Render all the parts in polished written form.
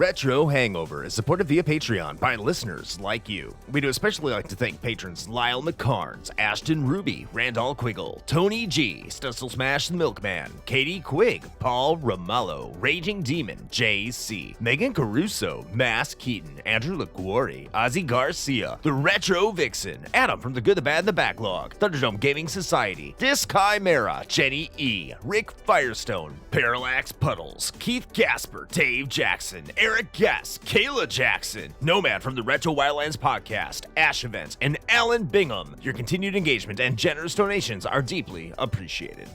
Retro Hangover is supported via Patreon by listeners like you. We do especially like to thank patrons Lyle McKarns, Ashton Ruby, Randall Quiggle, Tony G, Studstill Smash the Milkman, Katie Quigg, Paul Romalho, Raging Demon, JC, Meagan Caruso, MaskedKeaton, Andrew Liguori, Ozzy Garcia, The Retro Vixen, Adam from The Good, the Bad, and the Backlog, Thunderdome Gaming Society, Dischimera, Jenny E, Rick Firestone, ParallaxPuddles, Keith Gasper, Dave Jackson, Eric Gess, Kayla Jackson, Nomad from the Retro Wildlands podcast, Ashevent, and Alan Bingham. Your continued engagement and generous donations are deeply appreciated.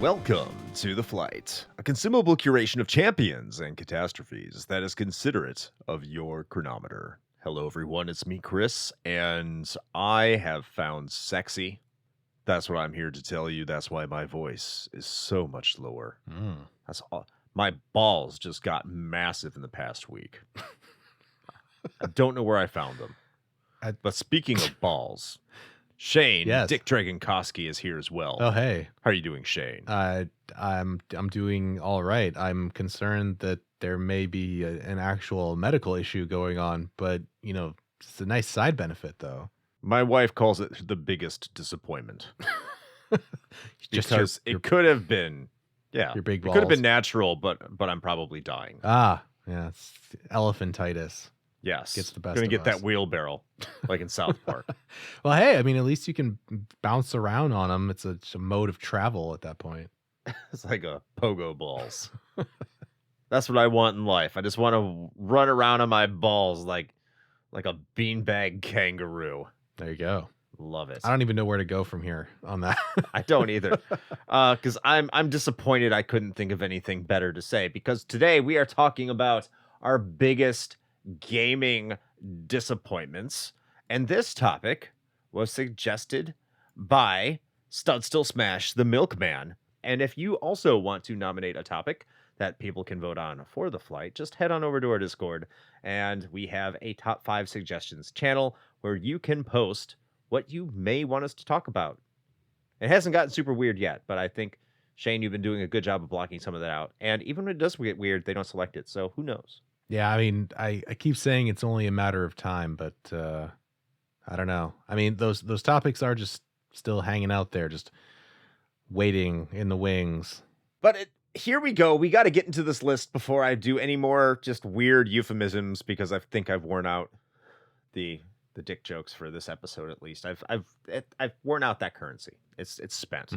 Welcome to The Flight, a consumable curation of champions and catastrophes that is considerate of your chronometer. Hello everyone, it's me Chris, and I have found sexy. That's what I'm here to tell you. That's why my voice is so much lower. That's all. My balls just got massive in the past week. I don't know where I found them. But speaking of balls, Shane, yes. Dick Dragonkoski is here as well. Oh, hey. How are you doing, Shane? I'm doing all right. I'm concerned that there may be an actual medical issue going on, but, you know, it's a nice side benefit, though. My wife calls it the biggest disappointment. Because your it could have been, your big balls. It could have been natural, but I'm probably dying. Ah, yeah, it's elephantitis. Yes. Gets the best Gonna of get us. that wheelbarrow, like in South Park. Well, hey, I mean, at least you can bounce around on them. It's a mode of travel at that point. It's like a pogo balls. That's what I want in life. I just want to run around on my balls like a beanbag kangaroo. There you go. Love it. I don't even know where to go from here on that. I don't either. Because I'm disappointed I couldn't think of anything better to say. Because today we are talking about our biggest gaming disappointments. And this topic was suggested by Studstill Smash the Milkman. And if you also want to nominate a topic that people can vote on for the flight, just head on over to our Discord. And we have a top 5 suggestions channel where you can post what you may want us to talk about. It hasn't gotten super weird yet, but I think, Shane, you've been doing a good job of blocking some of that out. And even when it does get weird, they don't select it. So who knows? Yeah, I mean, I keep saying it's only a matter of time, but I don't know. I mean, those topics are just still hanging out there, just waiting in the wings. But here we go. We got to get into this list before I do any more just weird euphemisms, because I think I've worn out the dick jokes for this episode. At least I've worn out that currency. It's spent.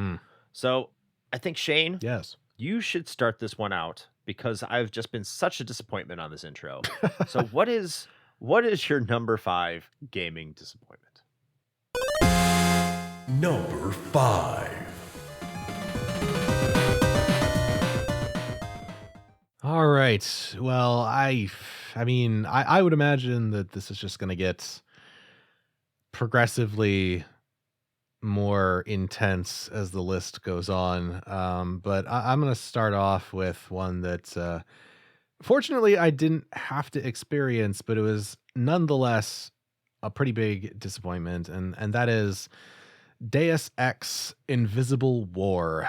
So I think, Shane, yes, you should start this one out, because I've just been such a disappointment on this intro. So what is your number 5 gaming disappointment? Number 5. All right. Well, I mean, I would imagine that this is just going to get progressively more intense as the list goes on. But I'm going to start off with one that, fortunately, I didn't have to experience, but it was nonetheless a pretty big disappointment. And that is Deus Ex Invisible War.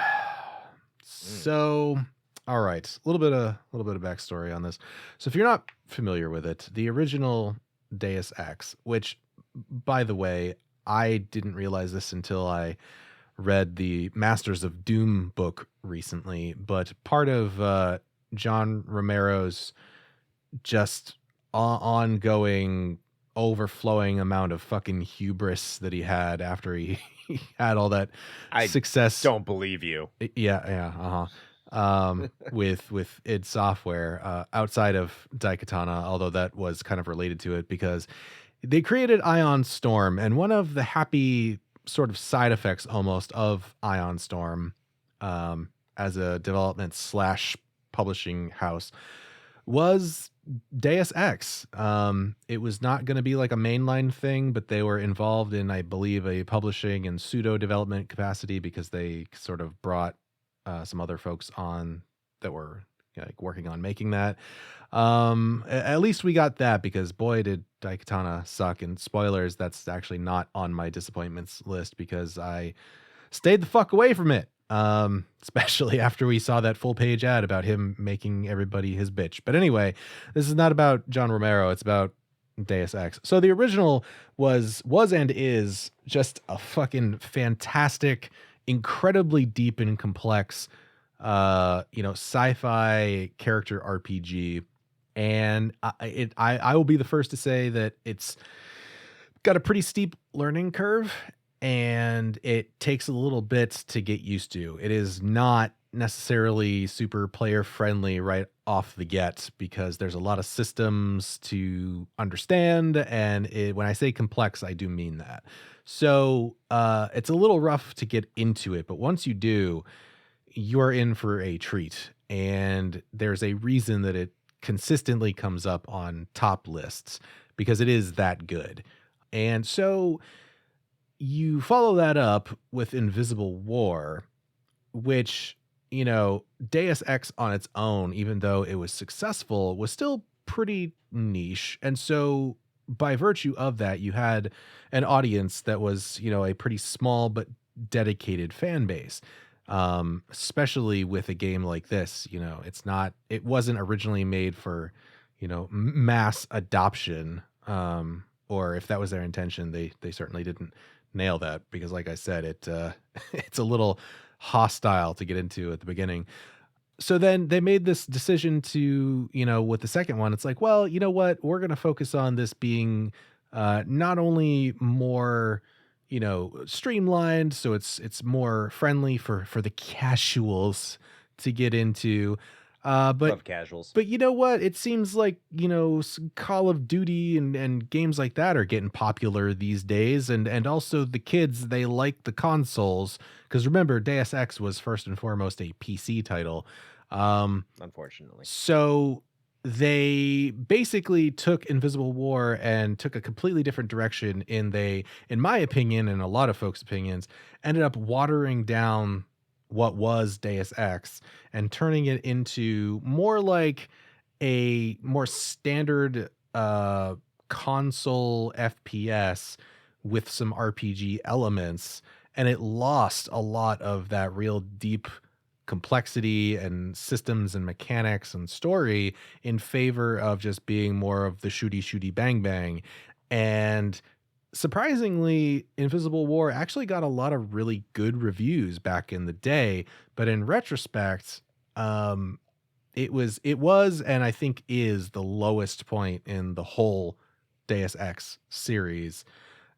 So, all right, a little bit of backstory on this. So if you're not familiar with it, the original Deus Ex, which, by the way, I didn't realize this until I read the Masters of Doom book recently, but part of John Romero's just ongoing, overflowing amount of fucking hubris that he had after he had all that success. Don't believe you. Yeah. With id Software, outside of Daikatana, although that was kind of related to it because they created Ion Storm, and one of the happy sort of side effects almost of Ion Storm as a development / publishing house was Deus Ex. It was not going to be like a mainline thing, but they were involved in, I believe, a publishing and pseudo development capacity because they sort of brought some other folks on that were like working on making that. At least we got that, because boy did Daikatana suck. And spoilers, that's actually not on my disappointments list because I stayed the fuck away from it. Especially after we saw that full page ad about him making everybody his bitch. But anyway, this is not about John Romero. It's about Deus Ex. So the original was and is just a fucking fantastic, incredibly deep and complex, sci-fi character RPG. And I will be the first to say that it's got a pretty steep learning curve, and it takes a little bit to get used to. It is not necessarily super player friendly right off the get because there's a lot of systems to understand. And when I say complex, I do mean that. So it's a little rough to get into it, but once you do, you're in for a treat. And there's a reason that it consistently comes up on top lists, because it is that good. And so you follow that up with Invisible War, which, Deus Ex on its own, even though it was successful, was still pretty niche. And so by virtue of that, you had an audience that was, a pretty small but dedicated fan base. Especially with a game like this, it wasn't originally made for, mass adoption. Or if that was their intention, they certainly didn't nail that, because like I said, it's a little hostile to get into at the beginning. So then they made this decision to, with the second one, it's like, well, you know what, we're going to focus on this being not only more, streamlined, so it's more friendly for the casuals to get into. But Love casuals. But you know what? It seems like, Call of Duty and games like that are getting popular these days. And also the kids, they like the consoles. Because remember, Deus Ex was first and foremost a PC title. Unfortunately. So they basically took Invisible War and took a completely different direction. In my opinion, and a lot of folks' opinions, ended up watering down what was Deus Ex and turning it into more like a more standard console FPS with some RPG elements. And it lost a lot of that real deep complexity and systems and mechanics and story in favor of just being more of the shooty bang bang. And surprisingly, Invisible War actually got a lot of really good reviews back in the day, but in retrospect, it was, and I think is the lowest point in the whole Deus Ex series,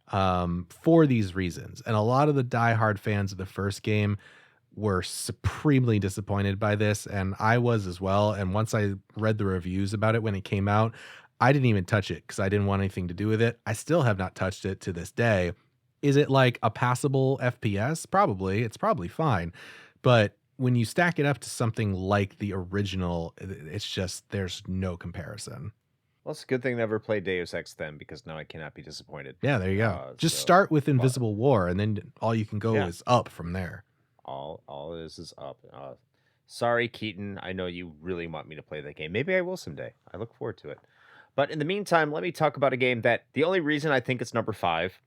for these reasons. And a lot of the diehard fans of the first game were supremely disappointed by this, and I was as well. And once I read the reviews about it when it came out, I didn't even touch it because I didn't want anything to do with it. I still have not touched it to this day. Is it like a passable FPS? Probably. It's probably fine. But when you stack it up to something like the original, it's just, there's no comparison. Well, it's a good thing I never played Deus Ex then, because now I cannot be disappointed. Yeah, there you go. Just start with Invisible War, and then all you can go is up from there. All it is up. Sorry, Keaton. I know you really want me to play that game. Maybe I will someday. I look forward to it. But in the meantime, let me talk about a game that the only reason I think it's number 5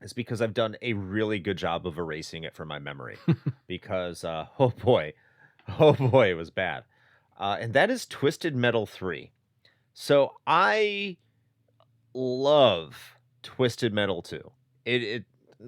is because I've done a really good job of erasing it from my memory. Because, oh boy, it was bad. And that is Twisted Metal 3. So I love Twisted Metal 2.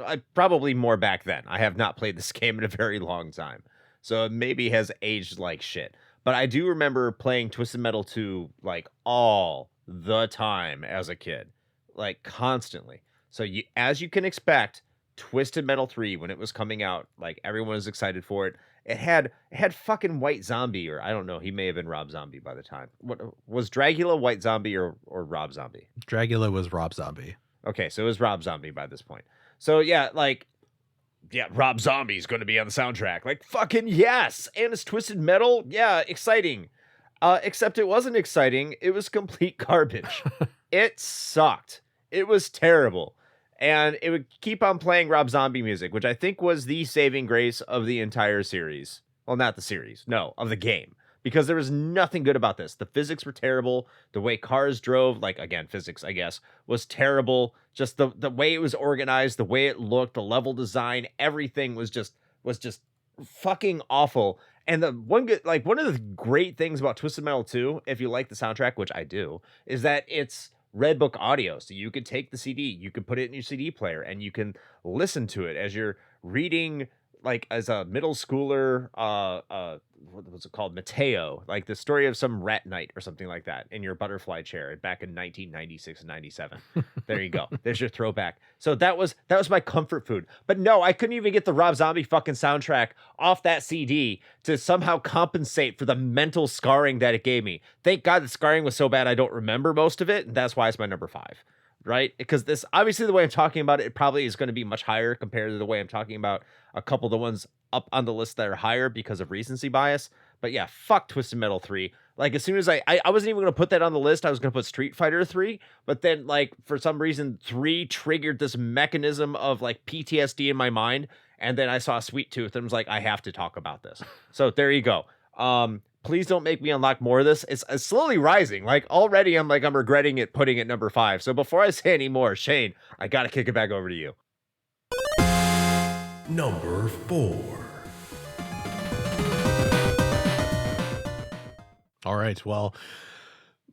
I probably more back then. I have not played this game in a very long time. So it maybe has aged like shit. But I do remember playing Twisted Metal 2 like all the time as a kid. Like constantly. So as you can expect, Twisted Metal 3, when it was coming out, like everyone was excited for it. It had fucking White Zombie, or I don't know, he may have been Rob Zombie by the time. What was Dragula White Zombie or Rob Zombie? Dragula was Rob Zombie. Okay, so it was Rob Zombie by this point. So yeah, Rob Zombie's going to be on the soundtrack. Like fucking yes, and it's Twisted Metal. Yeah, exciting. Except it wasn't exciting. It was complete garbage. It sucked. It was terrible. And it would keep on playing Rob Zombie music, which I think was the saving grace of the entire series. Well, not the series. No, of the game. Because there was nothing good about this. The physics were terrible. The way cars drove, like, again, physics, I guess, was terrible. Just the way it was organized, the way it looked, the level design, everything was just fucking awful. And the one of the great things about Twisted Metal 2, if you like the soundtrack, which I do, is that it's Redbook audio. So you could take the CD, you could put it in your CD player, and you can listen to it as you're reading, like, as a middle schooler, what was it called? Mateo, like the story of some rat knight or something like that in your butterfly chair back in 1996 and 97. There you go. There's your throwback. So that was my comfort food. But no, I couldn't even get the Rob Zombie fucking soundtrack off that CD to somehow compensate for the mental scarring that it gave me. Thank God the scarring was so bad I don't remember most of it, and that's why it's my number 5. Right? Because this, obviously, the way I'm talking about it probably is going to be much higher compared to the way I'm talking about a couple of the ones up on the list that are higher because of recency bias. But yeah, fuck Twisted Metal 3. Like, as soon as I wasn't even going to put that on the list, I was going to put Street Fighter 3. But then, like, for some reason, 3 triggered this mechanism of, like, PTSD in my mind. And then I saw Sweet Tooth and was like, I have to talk about this. So there you go. Please don't make me unlock more of this. It's slowly rising. Like, already I'm regretting it putting it number 5. So before I say any more, Shane, I got to kick it back over to you. Number 4. All right. Well,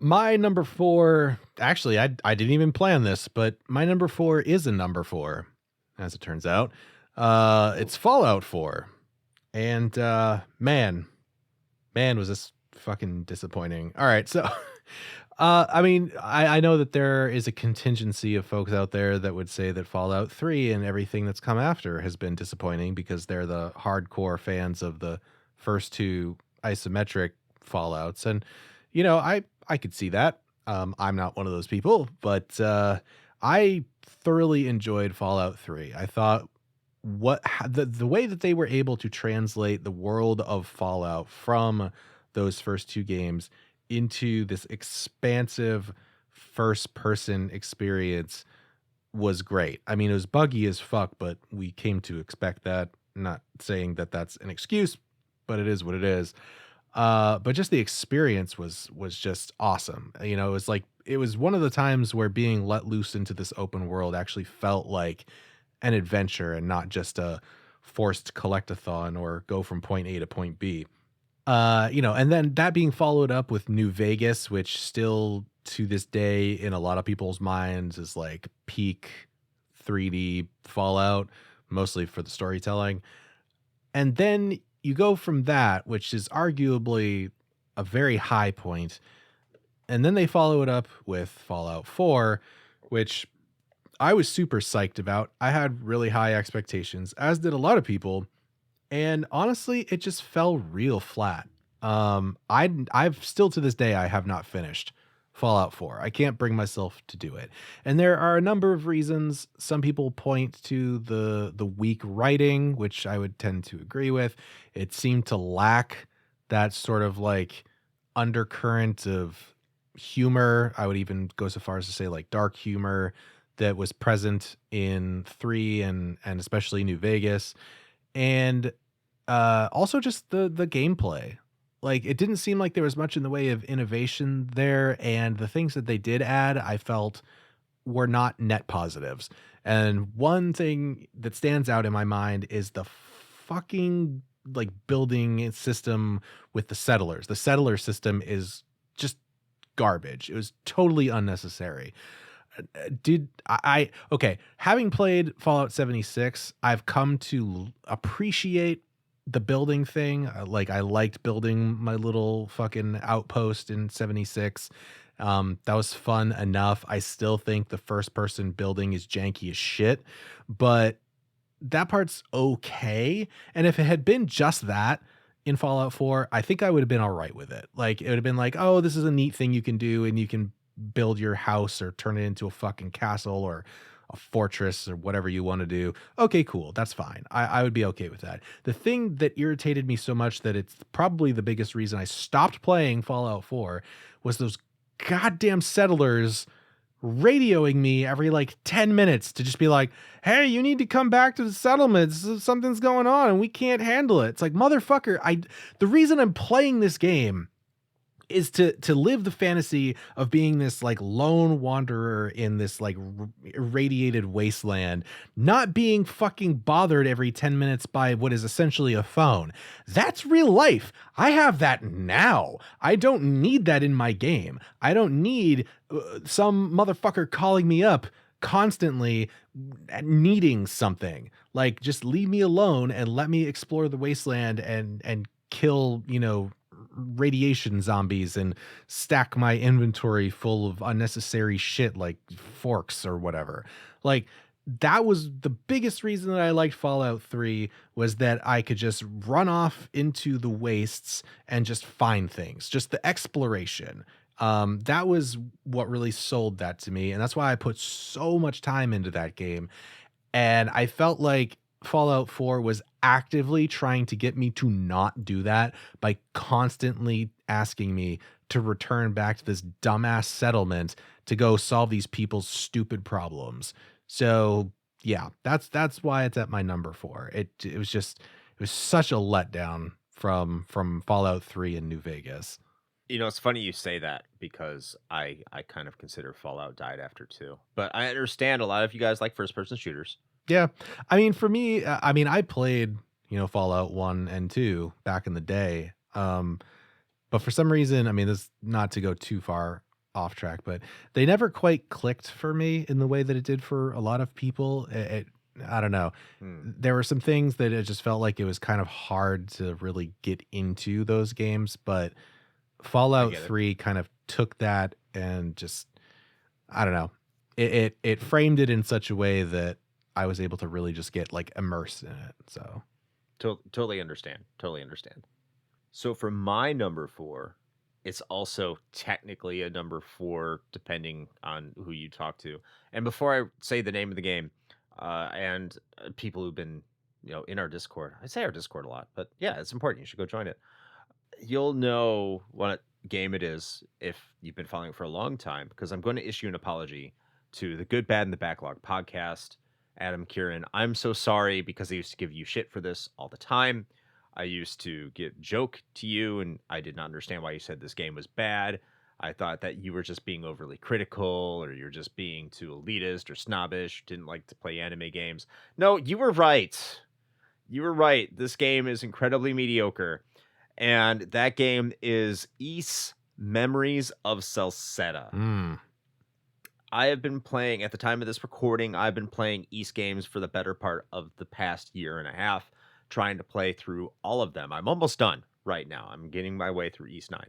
my number 4, actually, I didn't even plan this, but my number 4 is a number 4, as it turns out. It's Fallout 4. And man, was this fucking disappointing. All right. So, I mean, I know that there is a contingency of folks out there that would say that Fallout 3 and everything that's come after has been disappointing because they're the hardcore fans of the first 2 isometric Fallouts. And, you know, I could see that. I'm not one of those people, but I thoroughly enjoyed Fallout 3. I thought the way that they were able to translate the world of Fallout from those first 2 games into this expansive first person experience was great. I mean, it was buggy as fuck, but we came to expect that. Not saying that that's an excuse, but it is what it is. But just the experience was just awesome. You know, it was one of the times where being let loose into this open world actually felt like an adventure and not just a forced collectathon or go from point A to point B. You know, and then that being followed up with New Vegas, which still to this day in a lot of people's minds is like peak 3D Fallout, mostly for the storytelling. And then you go from that, which is arguably a very high point, and then they follow it up with Fallout 4, which I was super psyched about. I had really high expectations, as did a lot of people. And honestly, it just fell real flat. I've still to this day, I have not finished Fallout 4. I can't bring myself to do it. And there are a number of reasons. Some people point to the weak writing, which I would tend to agree with. It seemed to lack that sort of like undercurrent of humor. I would even go so far as to say like dark humor that was present in 3 and especially New Vegas. And also just the gameplay. Like, it didn't seem like there was much in the way of innovation there, and the things that they did add, I felt were not net positives. And one thing that stands out in my mind is the fucking like building system with the settlers. The settler system is just garbage. It was totally unnecessary. Okay, having played Fallout 76, I've come to appreciate the building thing. Like, I liked building my little fucking outpost in 76. That was fun enough. I still think the first person building is janky as shit, but that part's okay. And if it had been just that in Fallout 4, I think I would have been all right with it. Like, it would have been like, oh, this is a neat thing you can do, and you can build your house or turn it into a fucking castle or a fortress or whatever you want to do. Okay, cool. That's fine. I would be okay with that. The thing that irritated me so much that it's probably the biggest reason I stopped playing Fallout 4 was those goddamn settlers radioing me every like 10 minutes to just be like, hey, you need to come back to the settlements. Something's going on and we can't handle it. It's like, motherfucker, the reason I'm playing this game is to live the fantasy of being this like lone wanderer in this like irradiated wasteland, not being fucking bothered every 10 minutes by what is essentially a phone. That's real life. I have that now. I don't need that in my game. I don't need some motherfucker calling me up constantly needing something. Like, just leave me alone and let me explore the wasteland and kill, radiation zombies and stack my inventory full of unnecessary shit like forks or whatever. Like, that was the biggest reason that I liked Fallout 3, was that I could just run off into the wastes and just find things, just the exploration. That was what really sold that to me. And that's why I put so much time into that game. And I felt like Fallout 4 was actively trying to get me to not do that by constantly asking me to return back to this dumbass settlement to go solve these people's stupid problems. So yeah, that's why it's at my number 4. It was such a letdown from Fallout 3 in New Vegas. It's funny you say that, because I kind of consider Fallout died after 2. But I understand a lot of you guys like first-person shooters. Yeah. I mean, for me, I played, Fallout 1 and 2 back in the day. But for some reason, this not to go too far off track, but they never quite clicked for me in the way that it did for a lot of people. I don't know. There were some things that it just felt like it was kind of hard to really get into those games, but Fallout 3 kind of took that and just, I don't know. It framed it in such a way that I was able to really just get like immersed in it. So totally understand. So for my number 4, it's also technically a number 4, depending on who you talk to. And before I say the name of the game, and people who've been, in our Discord, I say our Discord a lot, but yeah, it's important. You should go join it. You'll know what game it is if you've been following it for a long time, because I'm going to issue an apology to the Good, Bad, and the Backlog podcast. Adam Kieran, I'm so sorry, because I used to give you shit for this all the time. I used to joke to you, and I did not understand why you said this game was bad. I thought that you were just being overly critical, or you're just being too elitist or snobbish, didn't like to play anime games. No, you were right. This game is incredibly mediocre. And that game is Ys Memories of Celceta. I have been playing, at the time of this recording, I've been playing Ys games for the better part of the past year and a half, trying to play through all of them. I'm almost done right now. I'm getting my way through Ys 9.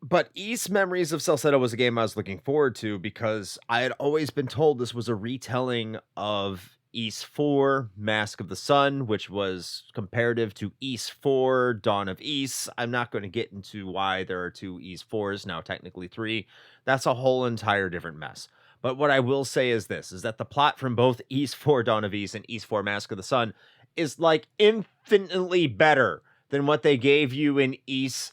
But Ys Memories of Celceta was a game I was looking forward to, because I had always been told this was a retelling of Ys 4, Mask of the Sun, which was comparative to Ys 4, Dawn of Ys. I'm not going to get into why there are 2 Ys 4s, now technically 3. That's a whole entire different mess. But what I will say is this, is that the plot from both Ys 4, Dawn of Ys, and Ys 4, Mask of the Sun is like infinitely better than what they gave you in Ys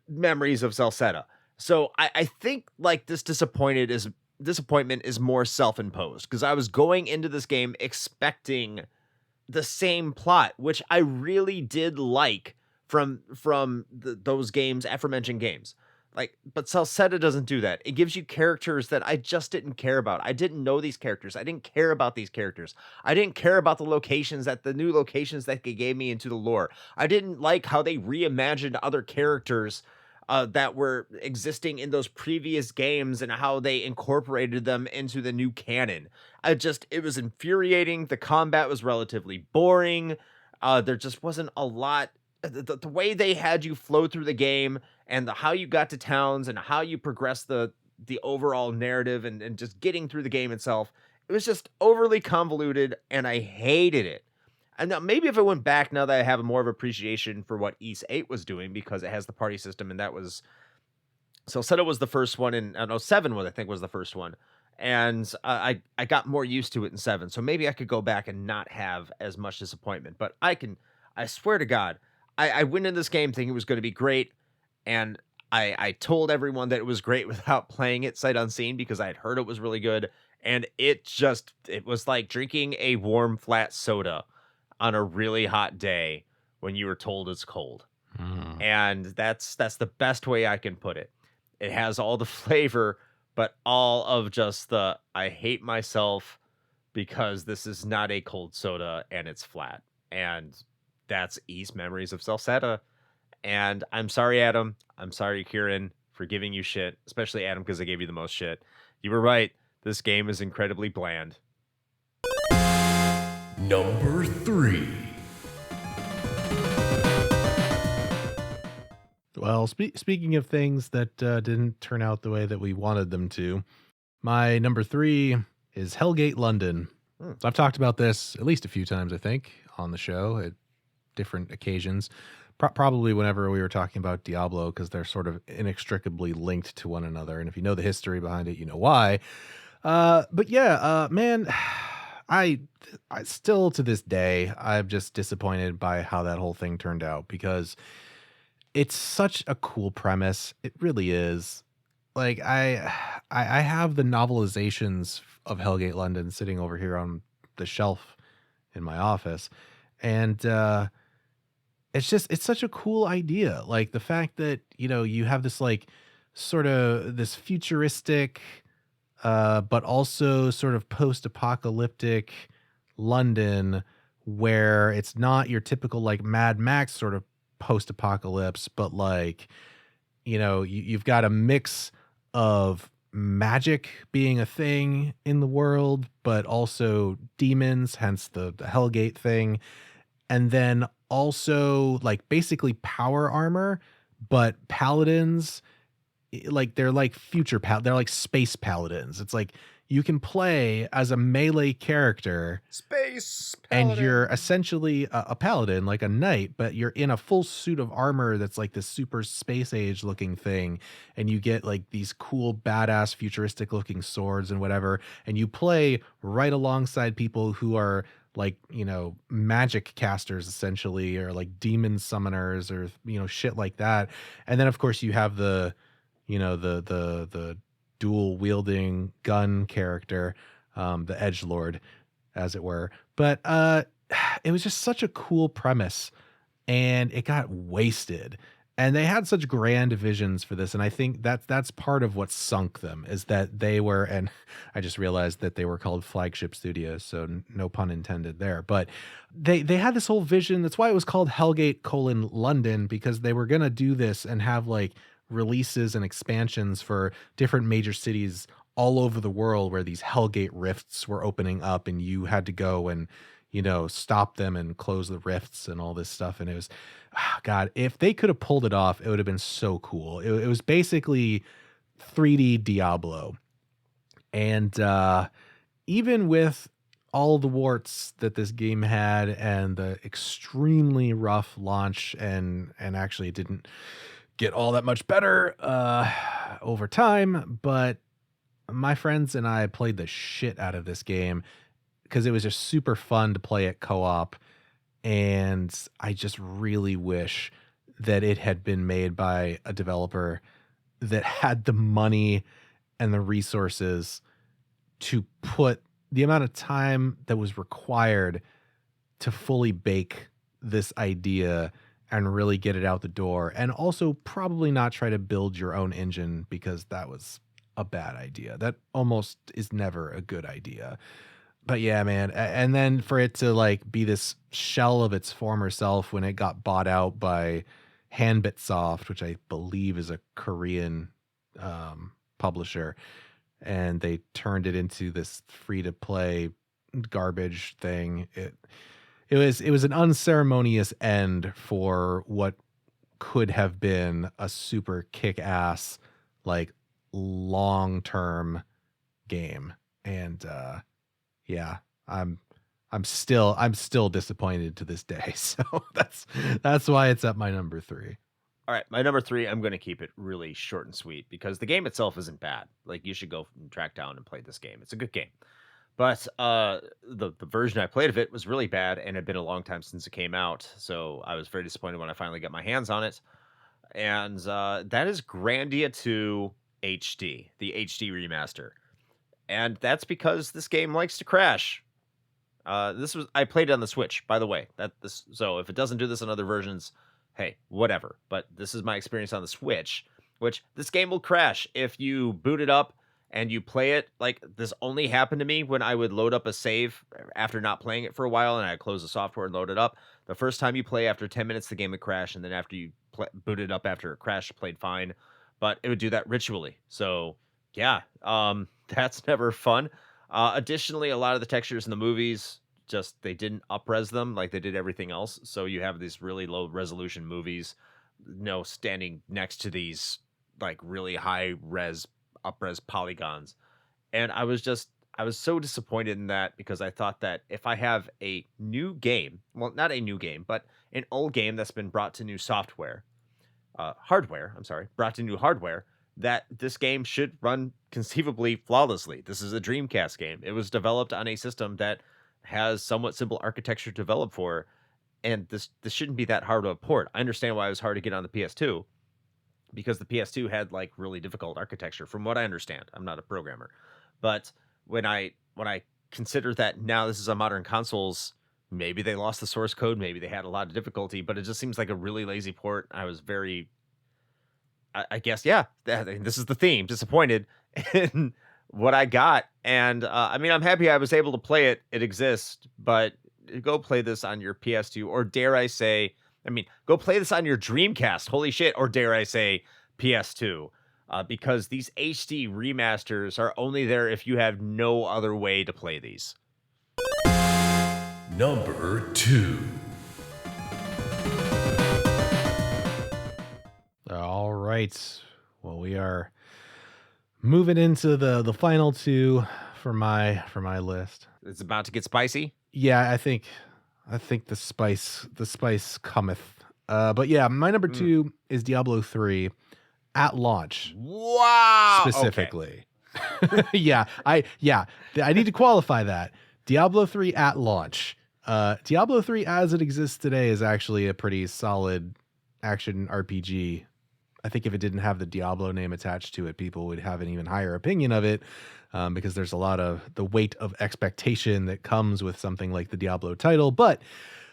Memories of Celceta. So I think like this disappointment is more self-imposed, because I was going into this game expecting the same plot, which I really did like from those games, aforementioned games. But Celceta doesn't do that. It gives you characters that I just didn't care about. I didn't know these characters. I didn't care about these characters. I didn't care about the new locations that they gave me into the lore. I didn't like how they reimagined other characters that were existing in those previous games and how they incorporated them into the new canon. It was infuriating. The combat was relatively boring. There just wasn't a lot. The way they had you flow through the game, and how you got to towns, and how you progressed the overall narrative, and just getting through the game itself, it was just overly convoluted, and I hated it. And now maybe if I went back, now that I have more of appreciation for what Ys 8 was doing, because it has the party system, and that was Celceta was the first one, and 7 was, I think, was the first one. and I got more used to it in 7. So maybe I could go back and not have as much disappointment. But I swear to God, I went in this game thinking it was going to be great, and I told everyone that it was great without playing it sight unseen because I had heard it was really good, and it was like drinking a warm flat soda on a really hot day when you were told it's cold. And that's the best way I can put it. It has all the flavor, but all of just the I hate myself because this is not a cold soda and it's flat. And that's East Memories of Salsetta. And I'm sorry, Adam. I'm sorry, Kieran, for giving you shit, especially Adam, because I gave you the most shit. You were right. This game is incredibly bland. Number 3. Well, speaking of things that didn't turn out the way that we wanted them to, my number 3 is Hellgate London. So I've talked about this at least a few times, I think, on the show at different occasions. Probably whenever we were talking about Diablo, because they're sort of inextricably linked to one another. And if you know the history behind it, you know why. But yeah, man, I still to this day, I'm just disappointed by how that whole thing turned out, because it's such a cool premise. It really is. Like I have the novelizations of Hellgate London sitting over here on the shelf in my office, and it's such a cool idea. Like the fact that, you know, you have this like sort of this futuristic but also sort of post-apocalyptic London, where it's not your typical like Mad Max sort of post-apocalypse, but like, you know, you've got a mix of magic being a thing in the world, but also demons, hence the Hellgate thing. And then also like basically power armor, but paladins, like they're like they're like space paladins. It's like you can play as a melee character, Space and Paladin. you're essentially a paladin, like a knight, but you're in a full suit of armor that's like this super space age looking thing, and you get like these cool badass futuristic looking swords and whatever, and you play right alongside people who are like, you know, magic casters essentially, or like demon summoners, or, you know, shit like that. And then of course you have the, you know, the dual wielding gun character, the edgelord, as it were. But it was just such a cool premise, and it got wasted. And they had such grand visions for this, and I think that's part of what sunk them, is that they were, and I just realized that they were called Flagship Studios, so no pun intended there. But they had this whole vision. That's why it was called Hellgate London, because they were gonna do this and have like releases and expansions for different major cities all over the world, where these Hellgate rifts were opening up, and you had to go and, you know, stop them and close the rifts and all this stuff. And it was, God, if they could have pulled it off, it would have been so cool. It was basically 3D Diablo. And even with all the warts that this game had, and the extremely rough launch, and actually it didn't get all that much better over time, but my friends and I played the shit out of this game because it was just super fun to play at co-op. And I just really wish that it had been made by a developer that had the money and the resources to put the amount of time that was required to fully bake this idea and really get it out the door. And also probably not try to build your own engine, because that was a bad idea. That almost is never a good idea. But yeah, man. And then for it to like be this shell of its former self when it got bought out by Hanbitsoft, which I believe is a Korean publisher, and they turned it into this free to play garbage thing. It was an unceremonious end for what could have been a super kick-ass, like, long-term game. And yeah, I'm still disappointed to this day. So that's why it's at my number 3. All right, my number 3, I'm going to keep it really short and sweet because the game itself isn't bad. Like, you should go and track down and play this game. It's a good game. But the version I played of it was really bad, and it had been a long time since it came out. So I was very disappointed when I finally got my hands on it. And that is Grandia 2 HD, the HD remaster. And that's because this game likes to crash. I played it on the Switch, by the way. So if it doesn't do this on other versions, hey, whatever. But this is my experience on the Switch, which this game will crash if you boot it up and you play it. Like, this only happened to me when I would load up a save after not playing it for a while, and I close the software and load it up. The first time you play, after 10 minutes, the game would crash, and then after you boot it up after it crashed, it played fine. But it would do that ritually. So yeah, that's never fun. Additionally, a lot of the textures in the movies, just they didn't up-res them like they did everything else. So you have these really low resolution movies, standing next to these like really high res up-res polygons. And I was so disappointed in that because I thought that if I have a new game, well, not a new game, but an old game that's been brought to new brought to new hardware, that this game should run conceivably flawlessly. This is a Dreamcast game. It was developed on a system that has somewhat simple architecture to develop for, and this shouldn't be that hard of a port. I understand why it was hard to get on the PS2, because the PS2 had like really difficult architecture, from what I understand. I'm not a programmer, but when I consider that now this is on modern consoles, maybe they lost the source code, maybe they had a lot of difficulty, but it just seems like a really lazy port. I was very, I guess, yeah, this is the theme, disappointed in what I got. And I mean, I'm happy I was able to play it. It exists, but go play this on your PS2, or dare I say, go play this on your Dreamcast. Holy shit. Or dare I say PS2, because these HD remasters are only there if you have no other way to play these. Number 2. All right. Well, we are moving into the final 2 for my list. It's about to get spicy. Yeah, I think the spice cometh. But yeah, my number 2 is Diablo 3 at launch. Wow. Specifically. Okay. Yeah, I need to qualify that. Diablo 3 at launch. Diablo 3 as it exists today is actually a pretty solid action RPG. I think if it didn't have the Diablo name attached to it, people would have an even higher opinion of it, because there's a lot of the weight of expectation that comes with something like the Diablo title. But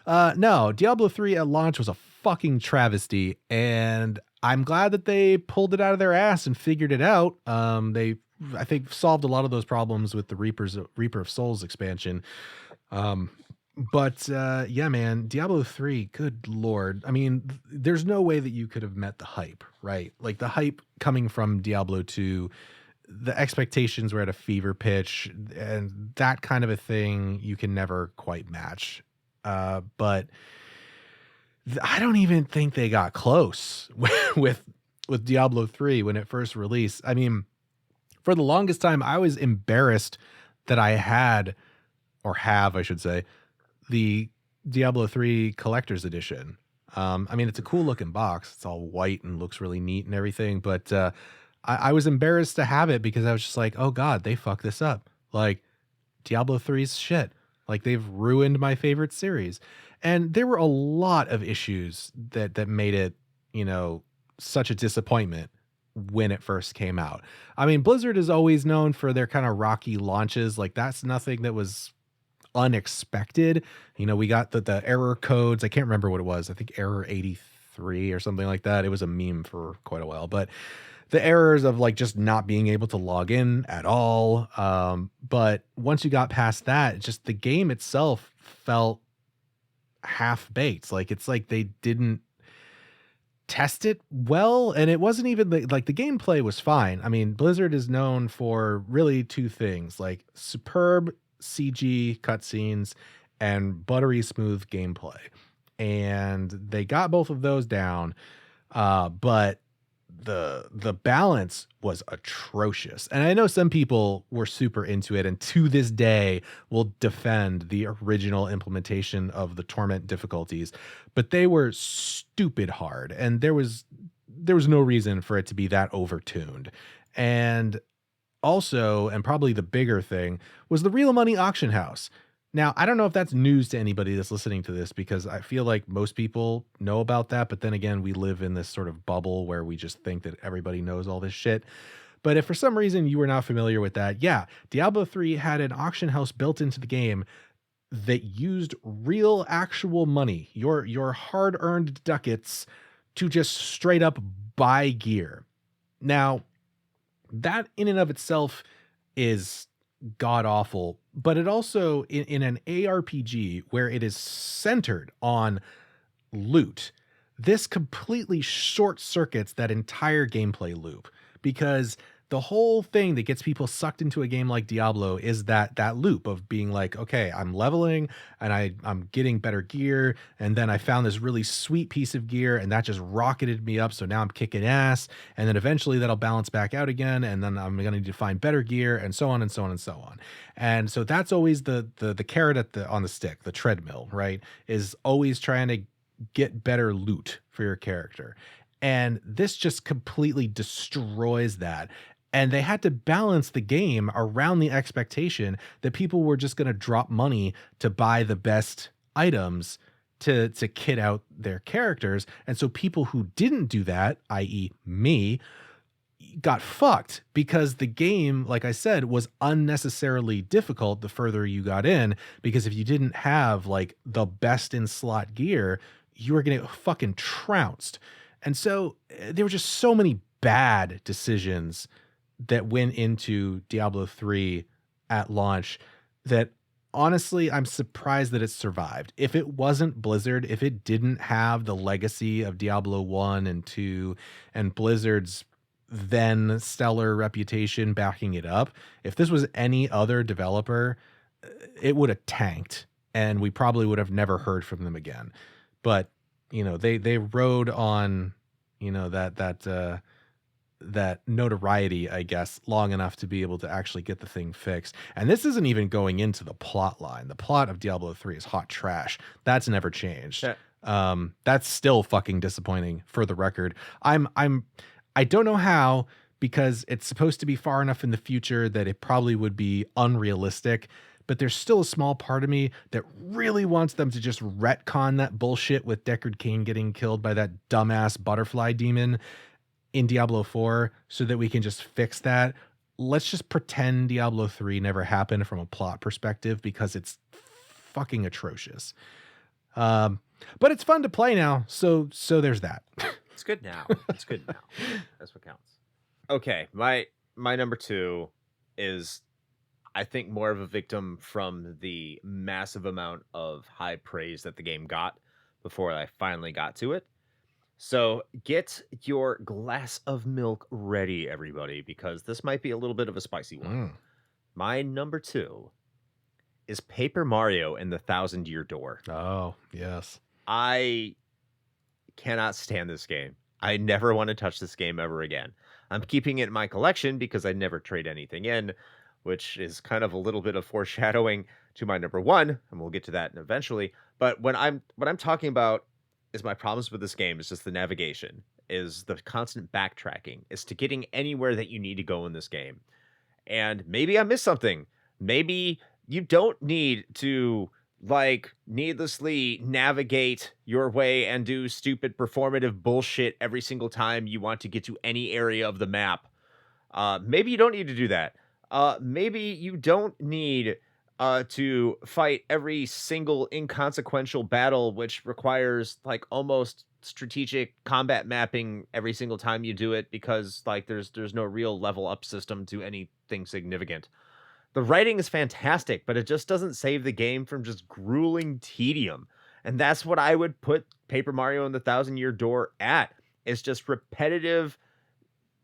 no, Diablo 3 at launch was a fucking travesty, and I'm glad that they pulled it out of their ass and figured it out. They, I think, solved a lot of those problems with the Reaper of Souls expansion. But yeah, man, Diablo 3, good Lord. I mean, there's no way that you could have met the hype, right? Like the hype coming from Diablo 2, the expectations were at a fever pitch, and that kind of a thing you can never quite match. But I don't even think they got close with Diablo 3 when it first released. I mean, for the longest time, I was embarrassed that I had, or have, I should say, the Diablo 3 collector's edition. I mean, it's a cool looking box. It's all white and looks really neat and everything. But I was embarrassed to have it because I was just like, oh God, they fucked this up. Like, Diablo 3's shit. Like, they've ruined my favorite series. And there were a lot of issues that made it, such a disappointment when it first came out. I mean, Blizzard is always known for their kind of rocky launches. Like, that's nothing that was unexpected. We got the error codes. I can't remember what it was. I think error 83 or something like that. It was a meme for quite a while, but the errors of like just not being able to log in at all. But once you got past that, just the game itself felt half baked. Like, it's like they didn't test it well, and it wasn't even the gameplay was fine. I mean, Blizzard is known for really two things, like superb CG cutscenes and buttery smooth gameplay, and they got both of those down. But the balance was atrocious. And I know some people were super into it and to this day will defend the original implementation of the torment difficulties, but they were stupid hard and there was no reason for it to be that overtuned. And also, and probably the bigger thing, was the real money auction house. Now, I don't know if that's news to anybody that's listening to this, because I feel like most people know about that. But then again, we live in this sort of bubble where we just think that everybody knows all this shit. But if for some reason you were not familiar with that, yeah, Diablo 3 had an auction house built into the game that used real actual money, your hard-earned ducats, to just straight up buy gear. Now, that in and of itself is god awful, but it also in an ARPG where it is centered on loot, this completely short circuits that entire gameplay loop, because the whole thing that gets people sucked into a game like Diablo is that loop of being like, okay, I'm leveling and I'm getting better gear. And then I found this really sweet piece of gear and that just rocketed me up. So now I'm kicking ass. And then eventually that'll balance back out again. And then I'm going to need to find better gear and so on and so on and so on. And so that's always the carrot on the stick, the treadmill, right? Is always trying to get better loot for your character. And this just completely destroys that. And they had to balance the game around the expectation that people were just going to drop money to buy the best items to kit out their characters. And so people who didn't do that, i.e. me, got fucked, because the game, like I said, was unnecessarily difficult the further you got in, because if you didn't have like the best in slot gear, you were going to get fucking trounced. And so there were just so many bad decisions that went into Diablo 3 at launch that honestly, I'm surprised that it survived. If it wasn't Blizzard, if it didn't have the legacy of Diablo 1 and 2 and Blizzard's then stellar reputation backing it up, if this was any other developer, it would have tanked and we probably would have never heard from them again. But, you know, they rode on, you know, that notoriety, I guess, long enough to be able to actually get the thing fixed. And this isn't even going into the plot line. The plot of Diablo 3 is hot trash. That's never changed. Yeah. That's still fucking disappointing, for the record. I don't know how, because it's supposed to be far enough in the future that it probably would be unrealistic, but there's still a small part of me that really wants them to just retcon that bullshit with Deckard Cain getting killed by that dumbass butterfly demon in Diablo 4, so that we can just fix that. Let's just pretend Diablo 3 never happened from a plot perspective, because it's fucking atrocious. But it's fun to play now, so there's that. It's good now. It's good now. That's what counts. Okay, my number 2 is, I think, more of a victim from the massive amount of high praise that the game got before I finally got to it. So get your glass of milk ready, everybody, because this might be a little bit of a spicy one. My number 2 is Paper Mario and the Thousand-Year Door. Oh, yes. I cannot stand this game. I never want to touch this game ever again. I'm keeping it in my collection because I never trade anything in, which is kind of a little bit of foreshadowing to my number 1, and we'll get to that eventually. But what I'm talking about is my problems with this game is just the navigation, is the constant backtracking, is to getting anywhere that you need to go in this game. And maybe I missed something. Maybe you don't need to, like, needlessly navigate your way and do stupid performative bullshit every single time you want to get to any area of the map. Maybe you don't need to do that. Maybe you don't need to fight every single inconsequential battle, which requires like almost strategic combat mapping every single time you do it, because like there's no real level up system to anything significant. The writing is fantastic, but it just doesn't save the game from just grueling tedium. And that's what I would put Paper Mario and the Thousand-Year Door at. It's just repetitive,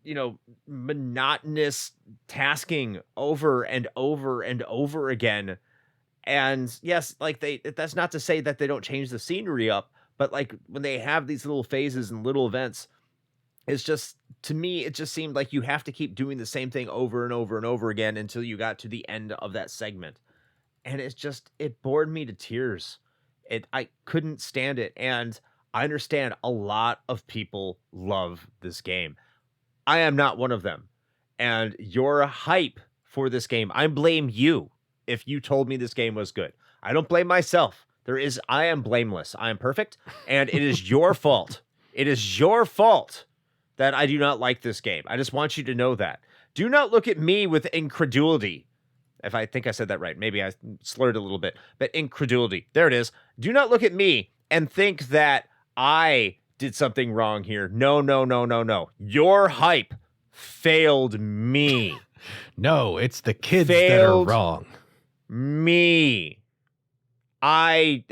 you know, monotonous tasking over and over and over again. And yes, like that's not to say that they don't change the scenery up, but like when they have these little phases and little events, It's just, to me, it just seemed like you have to keep doing the same thing over and over and over again until you got to the end of that segment. And it bored me to tears. I couldn't stand it. And I understand a lot of people love this game. I am not one of them. And your hype for this game, I blame you if you told me this game was good. I don't blame myself. I am blameless. I am perfect. And it is your fault. It is your fault that I do not like this game. I just want you to know that. Do not look at me with incredulity. If I think I said that right, maybe I slurred a little bit, but incredulity. There it is. Do not look at me and think that I did something wrong here. No, no, no, no, no. Your hype failed me. No, it's the kids that are wrong. Me. I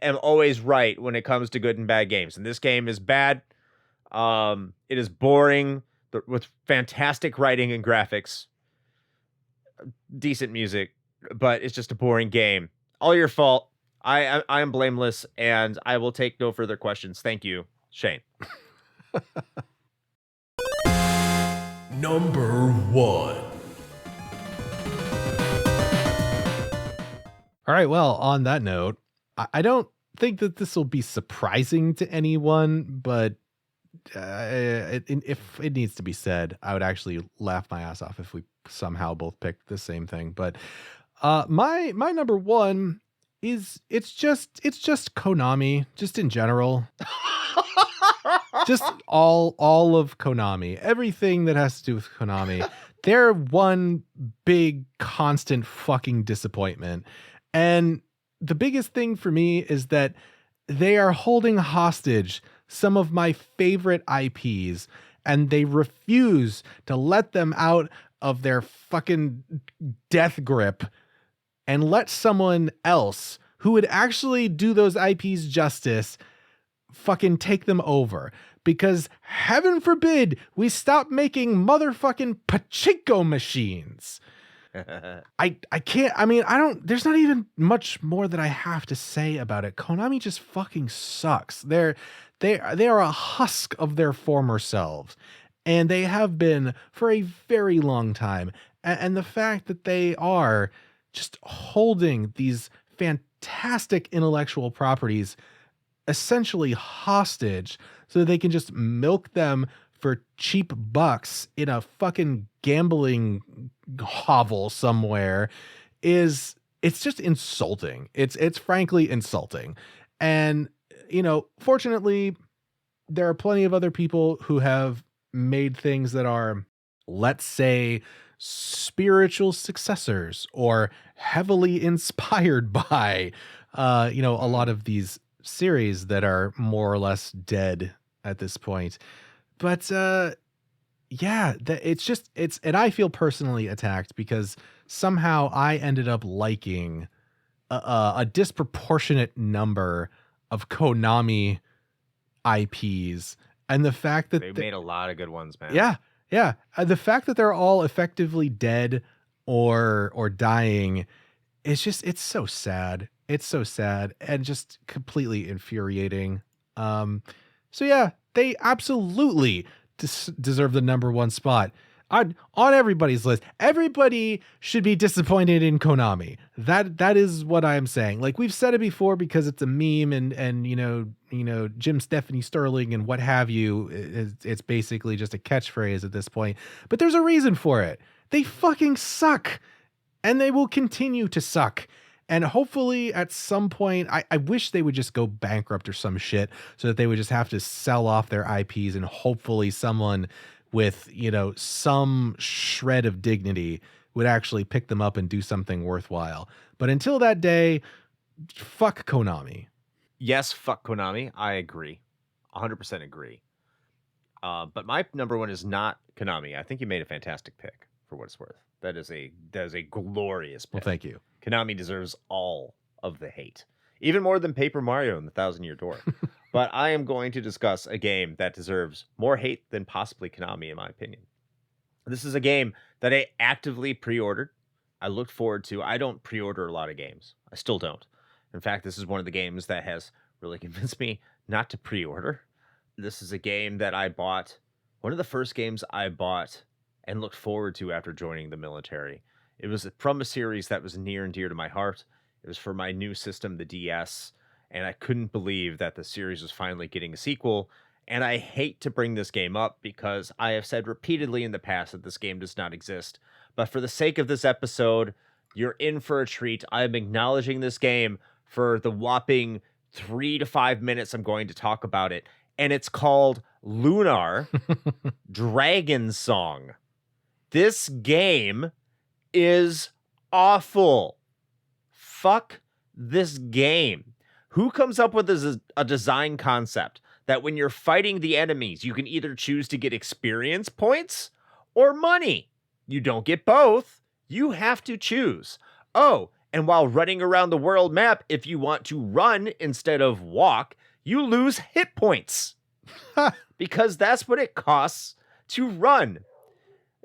am always right when it comes to good and bad games, and this game is bad. It is boring with fantastic writing and graphics, decent music, but it's just a boring game. All your fault. I am blameless, and I will take no further questions. Thank you, Shane. Number 1. All right, well, on that note, I don't think that this will be surprising to anyone, but if it needs to be said, I would actually laugh my ass off if we somehow both picked the same thing. But my number 1 is it's just Konami, just in general. Just all of Konami, everything that has to do with Konami. They're one big constant fucking disappointment. And the biggest thing for me is that they are holding hostage some of my favorite IPs, and they refuse to let them out of their fucking death grip and let someone else who would actually do those IPs justice fucking take them over. Because heaven forbid we stop making motherfucking pachinko machines. I can't, I mean, there's not even much more that I have to say about it. Konami just fucking sucks. They are a husk of their former selves, and they have been for a very long time. And the fact that they are just holding these fantastic intellectual properties essentially hostage so that they can just milk them for cheap bucks in a fucking gambling hovel somewhere it's just insulting. It's frankly insulting. And, fortunately, there are plenty of other people who have made things that are, let's say, spiritual successors or heavily inspired by, a lot of these series that are more or less dead at this point. But and I feel personally attacked because somehow I ended up liking a disproportionate number of Konami IPs, and the fact that they've made a lot of good ones, man. Yeah. The fact that they're all effectively dead or dying, it's so sad. It's so sad and just completely infuriating. So yeah, they absolutely deserve the number 1 spot on everybody's list. Everybody should be disappointed in Konami. That is what I'm saying. Like, we've said it before because it's a meme and Jim Stephanie Sterling and what have you. It's basically just a catchphrase at this point. But there's a reason for it. They fucking suck, and they will continue to suck. And hopefully at some point, I wish they would just go bankrupt or some shit so that they would just have to sell off their IPs, and hopefully someone with, some shred of dignity would actually pick them up and do something worthwhile. But until that day, fuck Konami. Yes, fuck Konami. I agree. 100% agree. But my number 1 is not Konami. I think you made a fantastic pick for what it's worth. That is a glorious pick. Well, thank you. Konami deserves all of the hate, even more than Paper Mario and the Thousand Year Door. But I am going to discuss a game that deserves more hate than possibly Konami, in my opinion. This is a game that I actively pre-ordered. I looked forward to. I don't pre-order a lot of games. I still don't. In fact, this is one of the games that has really convinced me not to pre-order. This is a game that I bought one of the first games I bought and looked forward to after joining the military. It was from a series that was near and dear to my heart. It was for my new system, the DS, and I couldn't believe that the series was finally getting a sequel. And I hate to bring this game up because I have said repeatedly in the past that this game does not exist. But for the sake of this episode, you're in for a treat. I am acknowledging this game for the whopping 3 to 5 minutes I'm going to talk about it. And it's called Lunar Dragon Song. This game is awful. Fuck this game. Who comes up with a design concept that when you're fighting the enemies, you can either choose to get experience points or money? You don't get both. You have to choose. Oh, and while running around the world map, if you want to run instead of walk, you lose hit points. Because that's what it costs to run.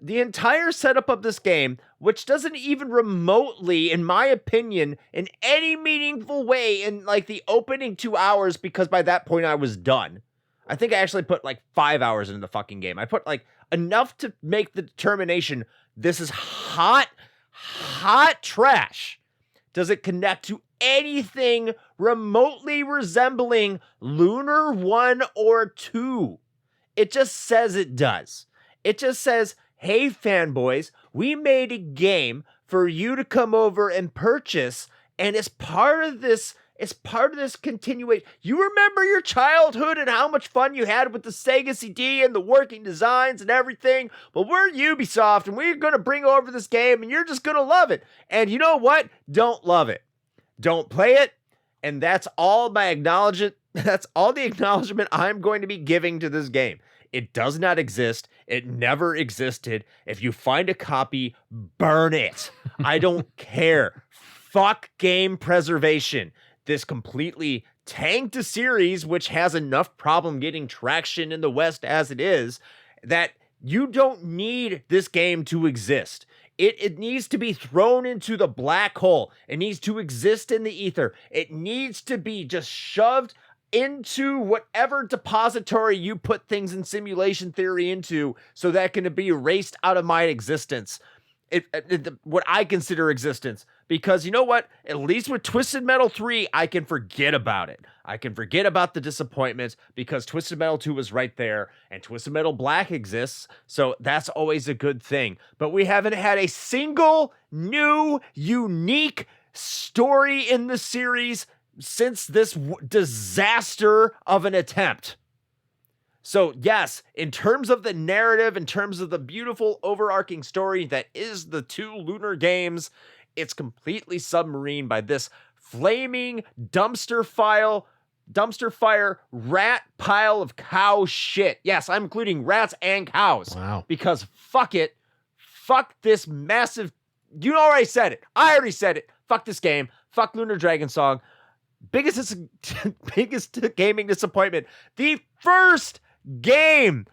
The entire setup of this game, which doesn't even remotely, in my opinion, in any meaningful way in like the opening 2 hours, because by that point I was done. I think I actually put like 5 hours into the fucking game. I put like enough to make the determination this is hot trash. Does it connect to anything remotely resembling Lunar 1 or 2? It just says it does. It just says, hey, fanboys, we made a game for you to come over and purchase, and as part of this continuation, you remember your childhood and how much fun you had with the Sega CD and the working designs and everything? Well, we're Ubisoft, and we're going to bring over this game, and you're just going to love it. And you know what? Don't love it. Don't play it. And that's all my acknowledgement. That's all the acknowledgement I'm going to be giving to this game. It does not exist. It never existed. If you find a copy, burn it. I don't care. Fuck game preservation. This completely tanked a series which has enough problem getting traction in the West as it is, that you don't need this game to exist. It needs to be thrown into the black hole. It needs to exist in the ether. It needs to be just shoved into whatever depository you put things in simulation theory into, so that can be erased out of my existence. What I consider existence. Because you know what? At least with Twisted Metal 3, I can forget about it. I can forget about the disappointment because Twisted Metal 2 was right there and Twisted Metal Black exists. So that's always a good thing. But we haven't had a single new, unique story in the series since this disaster of an attempt. So yes, in terms of the narrative, in terms of the beautiful overarching story that is the two Lunar games, it's completely submarine by this flaming dumpster fire rat pile of cow shit. Yes, I'm including rats and cows. Wow. Because fuck it. Fuck this massive... You already said it. I already said it. Fuck this game. Fuck Lunar Dragon Song. Biggest gaming disappointment. The first game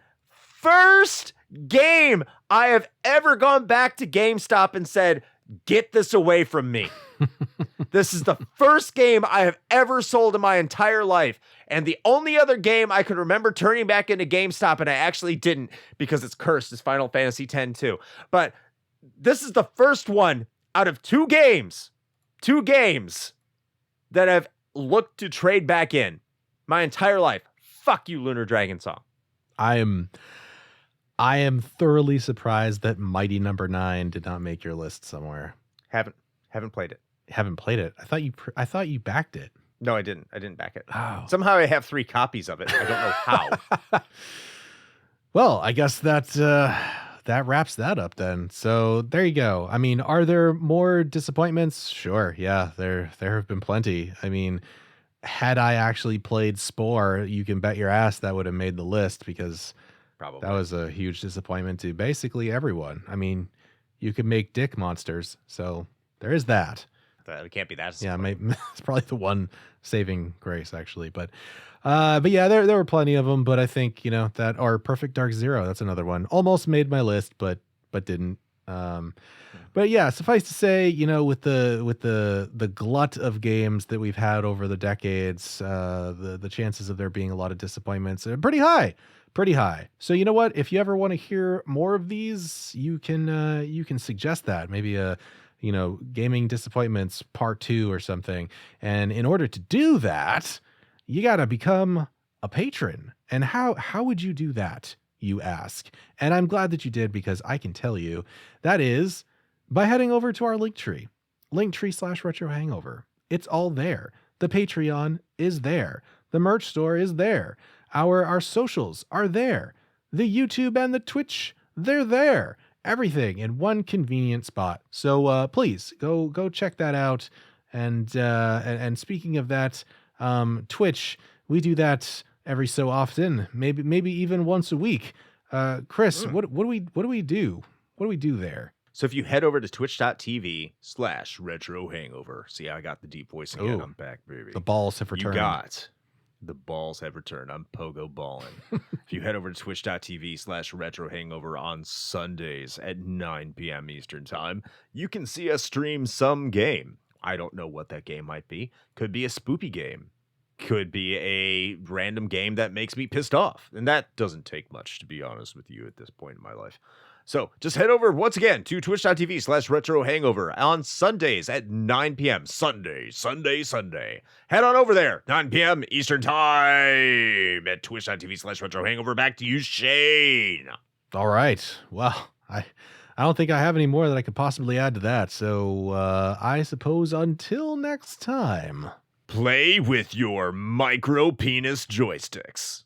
I have ever gone back to GameStop and said, get this away from me. This is the first game I have ever sold in my entire life. And the only other game I could remember turning back into GameStop, and I actually didn't because it's cursed, is Final Fantasy X too. But this is the first one out of two games that I've looked to trade back in my entire life. Fuck you, Lunar Dragon Song. I am thoroughly surprised that Mighty Number 9 did not make your list somewhere. Haven't played it. Haven't played it. I thought you backed it. No, I didn't. I didn't back it. Oh. Somehow I have 3 copies of it. I don't know how. Well, I guess that wraps that up then. So there you go. I mean, are there more disappointments? Sure. Yeah, there have been plenty. I mean, had I actually played Spore, you can bet your ass that would have made the list, because Probably. that was a huge disappointment to basically everyone. I mean, you could make dick monsters, so there is that. It can't be that. Yeah, it's probably the one saving grace, actually. But yeah, there were plenty of them. But I think that, or Perfect Dark Zero, that's another one. Almost made my list, but didn't. But yeah, suffice to say, with the glut of games that we've had over the decades, the chances of there being a lot of disappointments are pretty high. pretty high. So you know what? If you ever want to hear more of these, you can suggest that. Maybe a Gaming Disappointments Part 2 or something. And in order to do that, you got to become a patron. And how would you do that, you ask? And I'm glad that you did, because I can tell you that is by heading over to our Linktree, Linktree/RetroHangover. It's all there. The Patreon is there. The merch store is there. Our socials are there. The YouTube and the Twitch, they're there. Everything in one convenient spot. So please go check that out. And speaking of that, Twitch, we do that every so often, maybe even once a week. Chris, what do we do? What do we do there? So if you head over to twitch.tv/retrohangover, see, I got the deep voice again. Ooh. I'm back, baby. The balls have returned. You got the balls have returned. I'm pogo balling. If you head over to twitch.tv/retrohangover on Sundays at 9 p.m. Eastern time, you can see us stream some game. I don't know what that game might be. Could be a spoopy game. Could be a random game that makes me pissed off. And that doesn't take much, to be honest with you, at this point in my life. So just head over once again to twitch.tv/retrohangover on Sundays at 9 p.m. Sunday. Head on over there, 9 p.m. Eastern time at twitch.tv/retrohangover. Back to you, Shane. All right. Well, I don't think I have any more that I could possibly add to that. So I suppose until next time, Play with your micro penis joysticks.